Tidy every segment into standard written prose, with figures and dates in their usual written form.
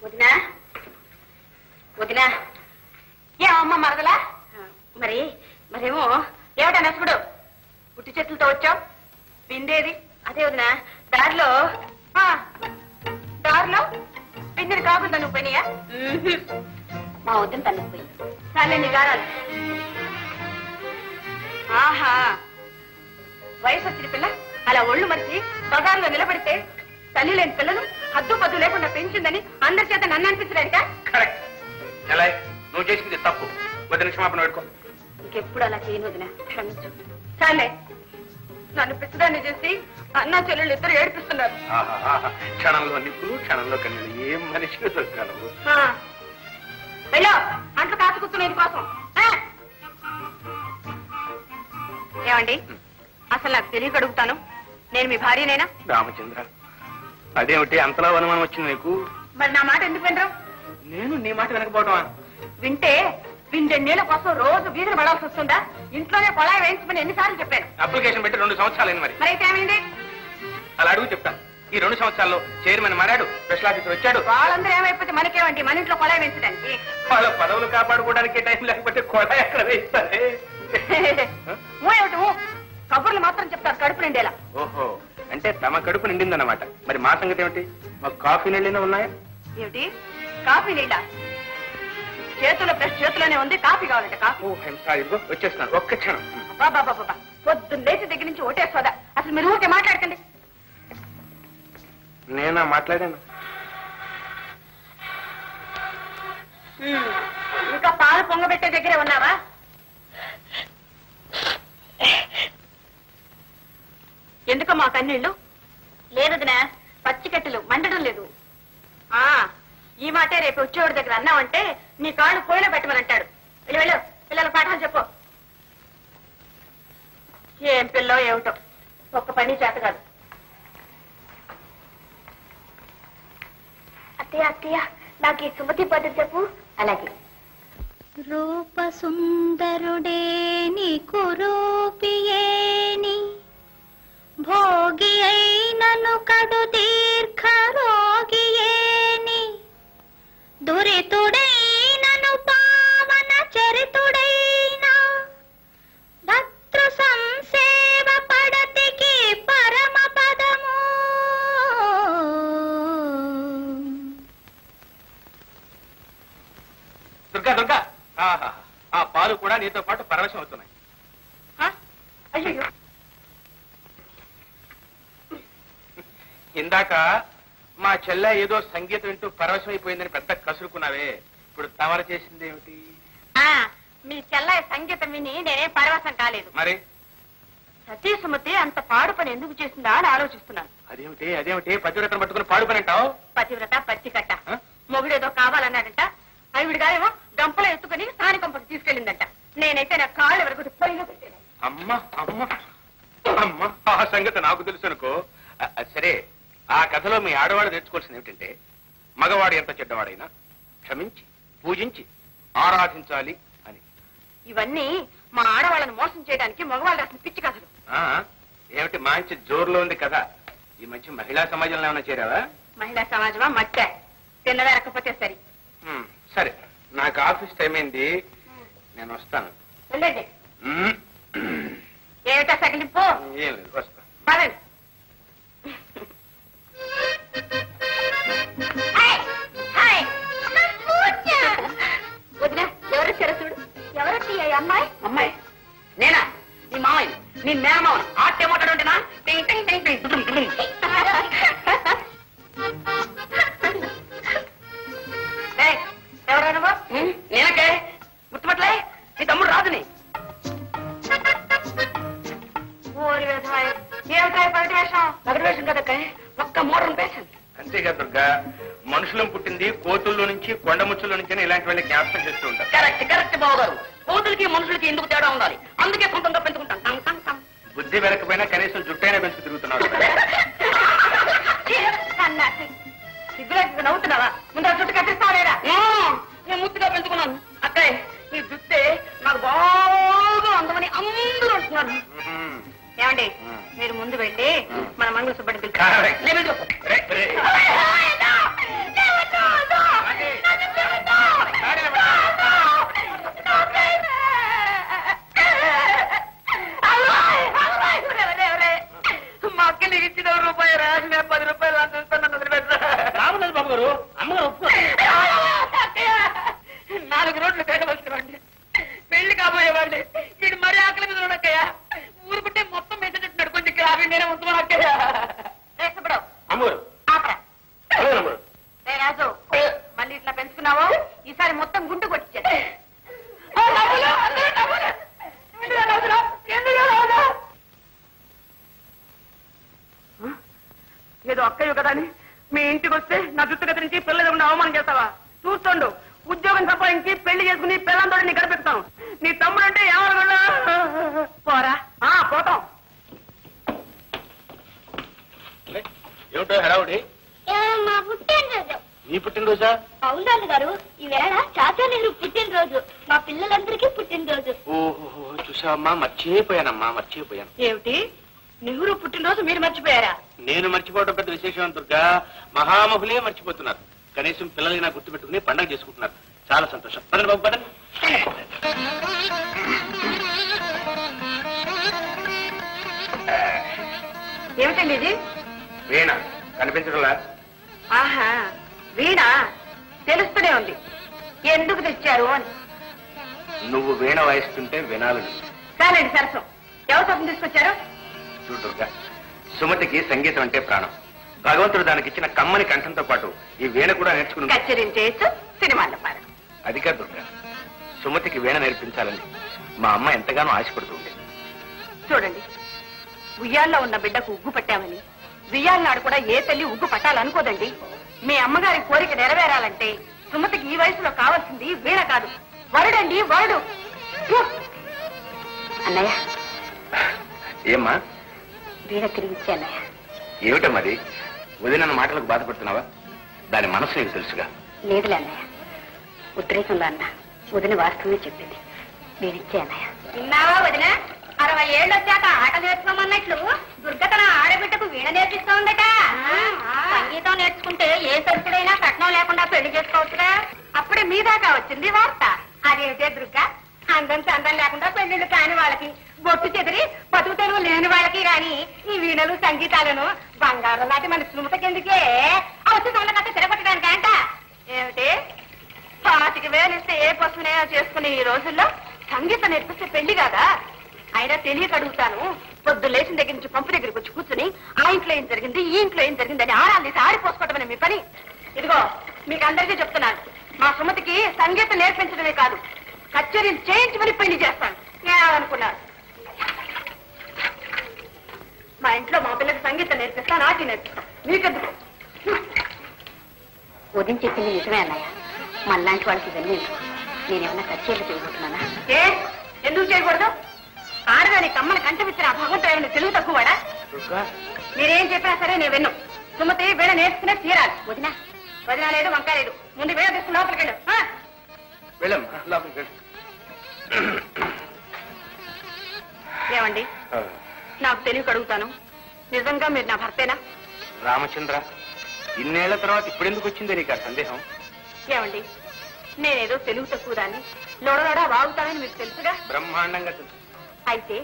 వదినా వదినా ఏ అమ్మ మరదలా మరేమో ఏమిటా నసుకుడు పుట్టి చేతులతో వచ్చావు బిందేది అదే వదినా దారిలో బిందెని కాకుండా నువ్వు పోయినాయా మా వద్దని తనకు పోయి చాలే నీ గారాలు ఆహా వయసు వచ్చిన పిల్ల అలా ఒళ్ళు మరిచి బజార్లో నిలబడితే తల్లి లేని పిల్లను హద్దు పద్దు లేకుండా పెంచిందని అందరి చేత నన్ను అనిపించడానిక నువ్వు చేసింది తప్పు వదిన క్షమాపణ పెట్టుకో ఇంకెప్పుడు అలా చేయను వదిన క్షమించు చాలే నన్ను పిచ్చదాన్ని చేసి అన్నా చెల్లెళ్ళు ఇద్దరు ఏడిపిస్తున్నారు క్షణంలో నిప్పులు క్షణంలో కన్నీళ్ళు ఏం మనిషికి దొరికాను వెళ్ళో అంట్లు కాచుకుతున్నది కోసం ఏమండి అసలు నాకు తెలియక అడుగుతాను నేను మీ భార్యనేనా రామచంద్ర అదేమిటి అంతలా అనుమానం వచ్చింది నీకు మరి నా మాట ఎందుకు వినరు నేను నీ మాట వినకపోవటమా వింటే నీళ్ళ కోసం రోజు వీధిని పడాల్సి వస్తుందా ఇంట్లోనే కొళాయి వేయించమని ఎన్నిసార్లు చెప్పాను అప్లికేషన్ పెట్టి 2 సంవత్సరాలు మరి అయితే ఏమైంది అలా అడుగు చెప్తాను ఈ 2 సంవత్సరాల్లో చైర్మన్ మారాడు స్పెషల్ ఆఫీసర్ వచ్చాడు వాళ్ళందరూ ఏమైపోతే మనకేమండి మన ఇంట్లో కొళాయి వేయించడానికి వాళ్ళ పదవులు కాపాడుకోవడానికి టైం లేకపోతే కొళాయి ఎక్కడ వేయిస్తారే కబుర్లు మాత్రం చెప్తారు కడుపు నిండేలా ఓహో అంటే తమ కడుపు నిండిందన్నమాట మరి మా సంగతి ఏమిటి మాకు కాఫీ నీళ్ళైనా ఉన్నాయా ఏమిటి కాఫీ నీళ్ళ చేతుల బ్రష్ చేతిలోనే ఉంది కాఫీ కావాలంటే కాఫీ వచ్చేస్తున్నాను ఒక్క క్షణం బాబా పొద్దున్న లేచి దగ్గర నుంచి ఒకటే సోదా అసలు మీరు ఊరికే మాట్లాడకండి నేనా మాట్లాడాను ఇంకా పాలు పొంగబెట్టే దగ్గరే ఉన్నావా ఎందుకో మా కన్నీళ్ళు లేదుదినా పచ్చికట్టెలు మండడం లేదు ఈ మాటే రేపు వచ్చేవాడి దగ్గర అన్నావంటే నీ కాళ్ళు పొయ్యిలో పెట్టమని అంటాడు వెళ్ళు పిల్లల పాఠాలు చెప్పు ఏం పిల్లో ఏమిటో ఒక్క పని చేత కాదు అత్తయ్య అత్తయ్య నాకు ఈ సుమతి పద్ధతి చెప్పు అలాగే రూప సుందరుడే నీకు రూపియేని భోగి అయినను కడు దీర్ఘ రోగియేని దురితుడైనను పావన చరితుడైన భద్రు సంసేవ పడతికి పరమ పదము దుర్గా ఆ పాలు కూడా నీతో పాటు పరవశం అవుతున్నాయి అయ్యో ఇందాక మా చెల్లె ఏదో సంగీతం వింటూ పరవశం అయిపోయిందని పెద్ద కసురుకున్నావే ఇప్పుడు తవరు చేసింది ఏమిటి మీ చెల్లయ్య సంగీతం విని నేనే పరవశం కాలేదు మరి సతీ సుమతి అంత పాడు పని ఎందుకు చేసిందా అని ఆలోచిస్తున్నాను అదేమిటి పతివ్రతను పట్టుకుని పాడు పని అంటావు పతివ్రత పత్తికట్ట మొగుడేదో కావాలన్నాడంట ఆవిడ గారేమో గంపలో ఎత్తుకుని స్థాని కొంపకి తీసుకెళ్ళిందంట నేనైతే నా కాళ్ళ వరకు పొయ్యిలో పెట్టాను అమ్మ ఆ సంగతి నాకు తెలుసు అనుకో సరే ఆ కథలో మీ ఆడవాడు నేర్చుకోవాల్సింది ఏమిటంటే మగవాడు ఎంత చెడ్డవాడైనా క్షమించి పూజించి ఆరాధించాలి అని. ఇవన్నీ మా ఆడవాళ్ళను మోసం చేయడానికి మగవాళ్ళు రాసిన పిచ్చి కథలు. ఏమిటి మంచి జోరులో ఉంది కదా. ఈ మంచి మహిళా సమాజంలో ఏమైనా చేరావా? మహిళా సమాజమా మట్టే తిన్నవేరకపోతే సరి. సరే నాకు ఆఫీస్ టైం అయింది, నేను వస్తాను. వెళ్ళండి. ఏమిటా సగిలింపు? ఏం లేదు, వస్తా. పదండి. వదినా ఎవరు చూడు. ఎవరొచ్చి అమ్మాయి? అమ్మాయి నేనా? నీ మామయ్య, నీ మేనమావని ఆటే మాట్లాడుంటేనా? ఎవరా నువ్వు? నేనకే గుర్తుపట్లే, నీ తమ్ముడు రాజుని. ఓరి వ్యవసాయ ఏమిటాయి పగటి వేషం? పగటి వేషం కదక్క, ఒక్క మోడర్న్ వేషం. అంతేగా దుర్గా, మనుషులం పుట్టింది కోతుల్లో నుంచి కొండముచ్చుల్లో నుంచి ఇలాంటి వాళ్ళని జ్ఞాపకం చేస్తూ ఉంటారు. కరెక్ట్ కరెక్ట్ బావగారు. కోతులకి మనుషులకి ఎందుకు తేడా ఉండాలి, అందుకే సొంతంగా పెంచుకుంటాం. బుద్ధి వెనకపోయినా కనీసం జుట్టైనా పెంచుకు తిరుగుతున్నాడు. సిగ్గులేక నవ్వుతున్నావా? ముందు ఆ జుట్టు కట్టిస్తావేరా? నేను ముద్దుగా పెంచుకున్నాను. అక్కయ్య ఈ జుట్టే నాకు బాగా అందమని అందరూ అంటున్నారు. ఏమండి మీరు ముందు వెళ్ళి మన మంగళ సుబ్బడిని పిలుస్తారు. అమ్మగారు ఒప్పుకో. 4 రోడ్లు తేగవలసినవాడిని, పెళ్లి కాబోయేవాడిని. వీడు మరీ ఆకలి మీద ఉండక్కయ్య. ఊరుకుంటే మొత్తం మెచ్చుకుంటున్నాడు. కొంచెం గ్రామీ నేనే ఉంటున్నాను అక్కయ్య. అమ్మగారు రాజు, మళ్ళీ ఇట్లా పెంచుకున్నావు, ఈసారి మొత్తం గుంటు కొట్టించారు. ఏదో అక్కయ్య కదా అని మీ ఇంటికి వస్తే నా జుట్టు కత్తిరించి పిల్లలు ఉండి అవమానం చేస్తావా? చూస్తుండు, ఉద్యోగం సంపాదించి పెళ్లి చేసుకుని పిల్లలతో నీ గడిపిస్తాను. నీ తమ్ముడు అంటే ఏమనుకున్నా పోరా. పోతాం. ఏమిటో హడావుడి? మా పుట్టినరోజు. నీ పుట్టినరోజా? అవునాన్న గారు, ఈవేళ చాచా నెహ్రూ పుట్టినరోజు, మా పిల్లలందరికీ పుట్టినరోజు. ఓహో, చూసావమ్మా, మర్చిపోయానమ్మా, మర్చిపోయాను. ఏమిటి, నెహ్రూ పుట్టినరోజు మీరు మర్చిపోయారా? నేను మర్చిపోవడం పెద్ద విశేషం దుర్గా. మహామహులే మర్చిపోతున్నారు. కనీసం పిల్లల్ని నాకు గుర్తు పెట్టుకుని పండుగ చేసుకుంటున్నారు. చాలా సంతోషం. పదండి బాబు, పదండి. ఏమిటండి ఇది? వీణ కనిపించడంలా? ఆహా, వీణ తెలుస్తూనే ఉంది. ఎందుకు తెచ్చారు అని. నువ్వు వీణ వాయిస్తుంటే వినాలని. కానండి సరసం. ఎవరు తప్పని తీసుకొచ్చారు? చూడు దుర్గా, సుమతికి సంగీతం అంటే ప్రాణం. భగవంతుడు దానికి ఇచ్చిన కమ్మని కంఠంతో పాటు ఈ వీణ కూడా నేర్చుకుని కచేరీలు చేయొచ్చు, సినిమాల్లో పాడచ్చు. అది కాదు దుర్గా, సుమతికి వీణ నేర్పించాలని మా అమ్మ ఎంతగానో ఆశపడుతుంది. చూడండి, ఉయ్యాల్లో ఉన్న బిడ్డకు ఉగ్గు పట్టామని వియ్యాలనాడు కూడా ఏ తల్లి ఉగ్గు పట్టాలనుకోదండి. మీ అమ్మగారి కోరిక నెరవేరాలంటే సుమతికి ఈ వయసులో కావాల్సింది వీణ కాదు, వరుడండి, వరుడు. అన్నయ్య, ఏమ్మా? వీణ తిరిగిచ్చే అన్నయ్య. ఏమిటమ్మది? వదిన మాటలకు బాధపడుతున్నావా? దాని మనసు నీకు తెలుసుగా. లేదులే అన్నయ్య, ఉద్రేకంలో అన్న వదిన వాస్తవమే చెప్పింది. నేనిచ్చే అన్నయ్య. విన్నావా వదిన? 60 ఏళ్ళు వచ్చాక ఆట నేర్చుకోమన్నట్లు దుర్గ తన ఆడబిడ్డకు వీణ నేర్పిస్తోందట. సంగీతం నేర్చుకుంటే ఏ సరుకుడైనా కట్నం లేకుండా పెళ్లి చేసుకోవచ్చుగా. అప్పుడే మీ దాకా వచ్చింది వార్త. అదేమిటే దుర్గ, అందం చందం లేకుండా పెళ్లిళ్ళు కాని వాళ్ళకి, బొట్టు చెదిరి బతుకు తెలుగు లేని వాళ్ళకి రాని ఈ వీణలు సంగీతాలను బంగారం లాంటి మన సుమతకెందుకే అవసరం కట్ట తిరగొట్టడానికి అంట. ఏమిటి, 25,000 ఇస్తే ఏ పశువునైనా చేసుకుని ఈ రోజుల్లో సంగీతం నేర్పిస్తే పెళ్లి కాదా? అయినా తెలియక అడుగుతాను. పొద్దు లేచిన దగ్గర నుంచి పంపు దగ్గరికి వచ్చి కూర్చుని ఆ ఇంట్లో ఏం జరిగింది, ఈ ఇంట్లో ఏం జరిగింది అని ఆరాలు తీసి ఆడిపోసుకోవటమని మీ పని. ఇదిగో మీకు అందరికీ చెప్తున్నాను, మా సుమతికి సంగీతం నేర్పించడమే కాదు, కచేరీలు చేయించమని పెళ్లి చేస్తాను. ఏమనుకున్నారు? మా ఇంట్లో మా పిల్లకి సంగీతం నేర్పిస్తా, నాట్యం నేర్పిస్తాను. మీకెందుకు? ఉదయం చెప్పింది నిజమే అన్నయ్య. మనలాంటి వాళ్ళకి ఇవన్నీ నేనేమన్నా కచేరీలు చేయబోతున్నానా? ఎందుకు చేయకూడదు? ఆడదాని కమ్మని కంటమిచ్చిన ఆ భగవంతుడు ఏమైనా తెలుగు తక్కువడా? మీరేం చెప్పినా సరే నేను విన్ను. సుమతి వీణ నేర్చుకునే తీరాలి. వదినా వదినా లేదు, వంక లేదు. ముందు వీణ తీసుకుని లోపలికి వెళ్ళు. ఏమండి, నాకు తెలియక అడుగుతాను, నిజంగా మీరు నా భర్తేనా? రామచంద్ర, ఇన్నేళ్ల తర్వాత ఇప్పుడెందుకు వచ్చిందే నీకు ఆ సందేహం? ఏమండి, నేనేదో తెలుగు తక్కువ దాన్ని లోడలోడా వాగుతానని మీకు తెలుసుగా. బ్రహ్మాండంగా తెలుసు. అయితే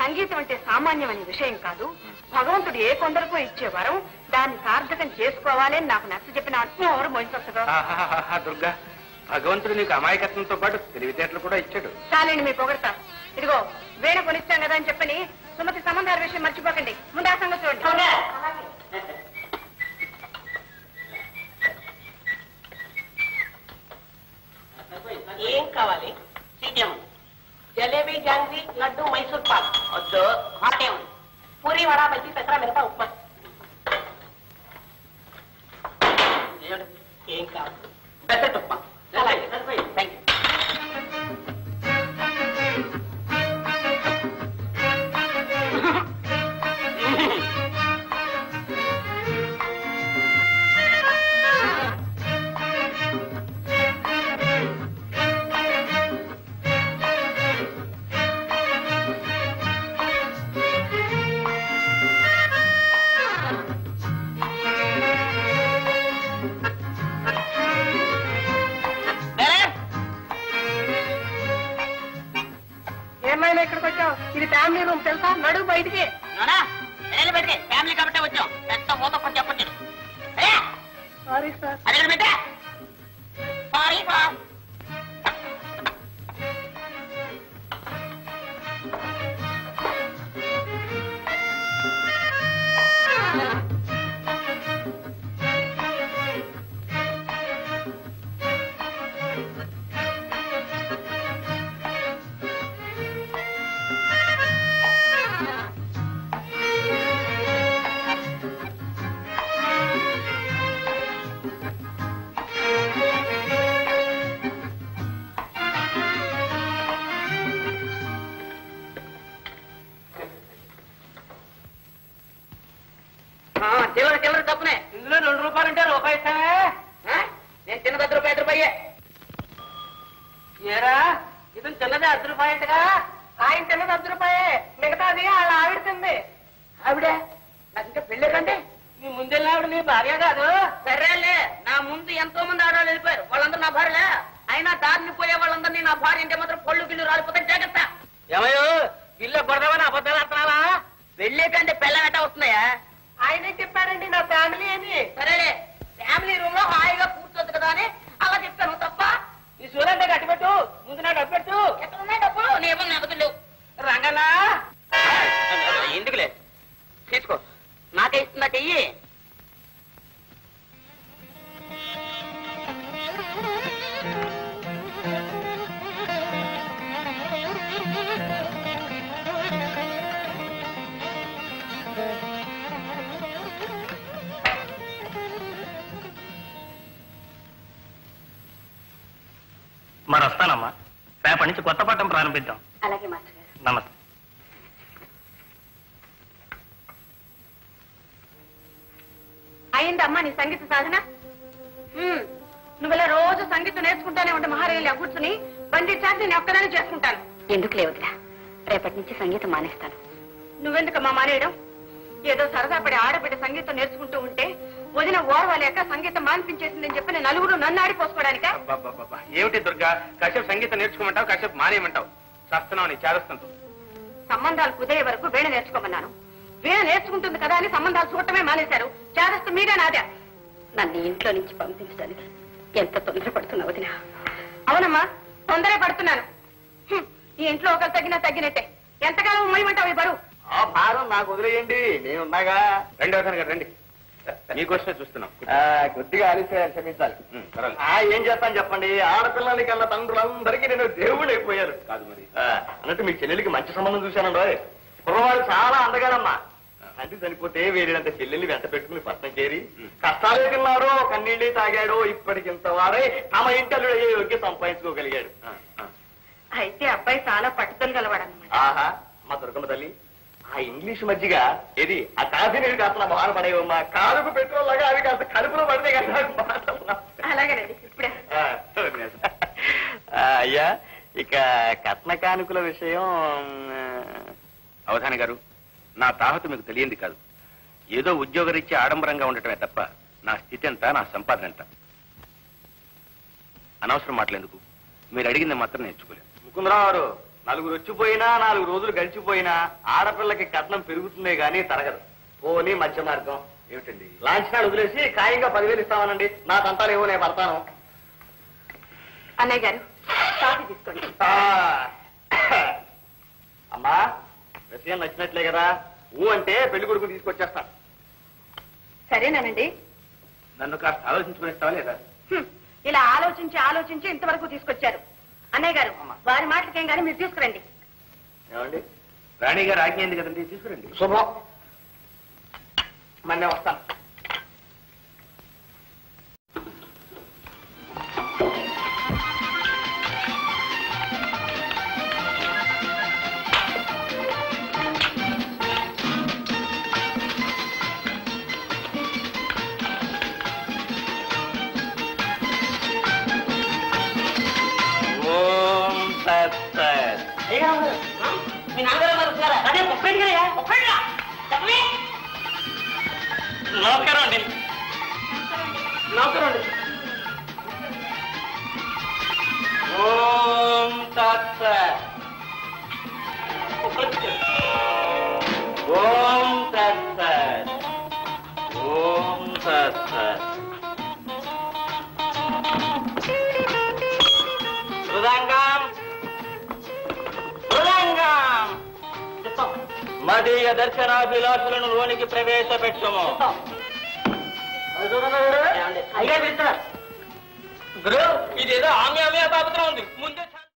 సంగీతం అంటే సామాన్యమైన విషయం కాదు. భగవంతుడు ఏ కొందరికో ఇచ్చే వరం, దాన్ని సార్థకం చేసుకోవాలి అని నాకు నచ్చ చెప్పిన ఎవరు మోయించొస్తుందో. దుర్గా, భగవంతుడు నీకు అమాయకత్వంతో పాటు తెలివితేటలు కూడా ఇచ్చాడు. చాలండి మీ పొగడతా. ఇదిగో వీణ కొనిస్తాం కదా అని చెప్పని సుమతి సంబంధాల విషయం మర్చిపోకండి. ముందు ఆ సంగతి చూడండి. ఏం కావాలి? సీజం, జలేబీ, జాంగ్రీ, లడ్డు, మైసూర్ పాక్. వద్దు, హాటే ఉంది. పూరి, వడ, బజ్జీ, పెసర, మిరప, ఉప్మా. ఏం కావాలి? పెసరట్టు ఉప్మా. అలాగే, థ్యాంక్ యూ. ఏమైనా ఇక్కడికి వచ్చావు? ఇది ఫ్యామిలీ రూమ్ తెలుసా? నడువు బయటికి. బయటికి ఫ్యామిలీ కాబట్టి వచ్చాం. పెద్ద ఊత చెప్పచ్చు. Sorry sir. అది పెట్టా. Sorry sir. చిల్లర తప్పునే. ఇందులో 2 రూపాయలు అంటే రూపాయి ఇస్తానే. నేను చిన్న 10 రూపాయి 5 రూపాయే. ఏరా ఇది చిన్నది 10 రూపాయలుగా. ఆయన చిన్నది 10 రూపాయే. మిగతాది వాళ్ళ ఆవిడ తింది. ఆవిడే నాకు ఇంకా పెళ్ళే కంటే నీ ముందెళ్ళిన ఆవిడ నీ భార్య కాదు. సరేలే, నా ముందు ఎంతో మంది ఆడవాళ్ళు వెళ్ళిపోయారు. వాళ్ళందరూ నా భార్యలే. అయినా దారిని పోయే వాళ్ళందరినీ నా భార్య అంటే మాత్రం పళ్ళు గిల్లు రాలిపోతాయి. జాగ్రత్త. ఏమయ్యో ఇల్లు కొడదామని అబద్ధాలు ఆడుతున్నావా? వెళ్ళే కంటే పెళ్ళ గట్ట వస్తున్నాయా? ఆయనే చెప్పారండి నా ఫ్యామిలీ అని. సరేలే, ఫ్యామిలీ రూమ్ లో హాయిగా కూర్చోద్దు కదా అని అలా చెప్తాను. తప్ప ఈ సూర్యంటే కట్టిపెట్టు. ముందు నా డబ్బు పెట్టు. ఎక్కడున్నాయి డబ్బులు? నేమో నగదులు. రంగనా ఎందుకులే, తీసుకో. నాకే ఇస్తున్నా చెయ్యి. మరి వస్తానమ్మా. రేపటి నుంచి కొత్త పాఠం ప్రారంభిద్దాం. అలాగే మాస్టర్ గారు. నమస్తే. అయిందమ్మా నీ సంగీత సాధన? నువ్వులా రోజు సంగీతం నేర్చుకుంటానే ఉంటే మహారాజులు కూర్చుని బండి చార్జ్ నేను ఒక్కదాన్ని చేసుకుంటాను. ఎందుకు లేవుదిరా, రేపటి నుంచి సంగీతం మానేస్తాను. నువ్వెందుకమ్మా మానేయడం? ఏదో సరదా పడి ఆడబిడ్డ సంగీతం నేర్చుకుంటూ ఉంటే వదిన ఓర్వలేక సంగీతం మాన్పించేసిందని చెప్పి నలుగురు నన్ను ఆడిపోసుకోవడానిక? ఏమిటి దుర్గా, కాసేపు సంగీతం నేర్చుకోమంటావు, కాసేపు మానేయమంటావు. చేస్తున్నావు నీ చేదస్తంతో. సంబంధాలు కుదిరే వరకు వీణ నేర్చుకోమన్నాను. వీణ నేర్చుకుంటుంది కదా అని సంబంధాలు చూడటమే మానేశారు. చేదస్తు మీరే నాదే. నన్ను ఇంట్లో నుంచి పంపించడానికి ఎంత తొందరపడుతున్నా వదినా? అవునమ్మా, తొందరే పడుతున్నాను. ఈ ఇంట్లో ఒకరు తగ్గినట్టే. ఎంతకాలం ఉమ్మయమంటావు ఈ బరువు? ఆ భారం నాకు వదిలేయండి, నేనున్నాగా. రండి అవతారం గారు రండి. మీకోసమే చూస్తున్నాం. కొద్దిగా ఆలస్యం, క్షమించాలి. ఏం చేస్తాను చెప్పండి, ఆడపిల్లలకి కన్నా తండ్రులందరికీ నేను దేవుడు అయిపోయారు. కాదు మరి. అన్నట్టు మీ చెల్లెలికి మంచి సంబంధం చూశానండి. కుర్రవాడు చాలా అందగాడమ్మా. తండ్రి చనిపోతే వేరేంత చెల్లెల్ని వెంట పెట్టుకుని పట్నం చేరి కష్టాలు తిన్నారో కన్నీళ్ళే తాగాడో ఇప్పటికింత వాడే తమ ఇంటలు యోగ్య సంపాదించుకోగలిగాడు. అయితే అబ్బాయి చాలా పట్టుదల గలవాడన్నమాట. ఆహా, మా దుర్గమ్మ తల్లి, ఆ ఇంగ్లీష్ మధ్యగా ఇది ఆ కాఫీ నీరు కాస్త మొహాన పడేవమ్మా. కాలుకు పెట్రోల్ లాగా అవి కాస్త కడుపులో పడితే కదా. అలాగేనండి, ఇప్పుడే. అయ్యా, ఇక కట్న కానుకల విషయం. అవధాని గారు, నా తాహతు మీకు తెలియంది కాదు. ఏదో ఉద్యోగరీత్యా ఆడంబరంగా ఉండటమే తప్ప నా స్థితి ఎంత, నా సంపాదన ఎంత. అనవసరం మాటలేందుకు, మీరు అడిగింది మాత్రం నేర్చుకోలేదు. ముకుందరావు, నలుగురు వచ్చిపోయినా 4 రోజులు గడిచిపోయినా ఆడపిల్లకి కట్నం పెరుగుతుందే గానీ తరగదు. పోనీ మధ్య మార్గం ఏమిటండి? లాంచ్ నాడు వదిలేసి ఖాయంగా 10,000 ఇస్తామనండి. నా తంతాలు ఏవో నేను పడతాను. అన్నయ్య గారు, కాఫీ తీసుకోండి. అమ్మా, విషయం నచ్చినట్లే కదా? అంటే పెళ్లి కొడుకు తీసుకొచ్చేస్తాను. సరేనానండి. నన్ను కాస్త ఆలోచించుకునేస్తావా లేదా? ఇలా ఆలోచించి ఇంతవరకు తీసుకొచ్చారు. అన్నయ్య గారు, వారి మాటలకేం కానీ మీరు తీసుకురండి. ఏమండి, రాణి గారు ఆజ్ఞ అయింది కదండి, తీసుకురండి. శుభం. మళ్ళీ వస్తాను. మీ నాన్నగారు వస్తున్నారా? అదే ఒక్కడిగా చెప్పలే. నమస్కారం అండి. నౌకరండి. ఓం తత్సత్. ఓం తత్సత్. ఓం తత్సత్. మదీయ దర్శనాభిలాషులను లోనికి ప్రవేశపెట్టుము. అయ్యా పిలుస్తున్నారు. గురు, ఇదేదో ఆమె బాబుతో ఉంది ముందే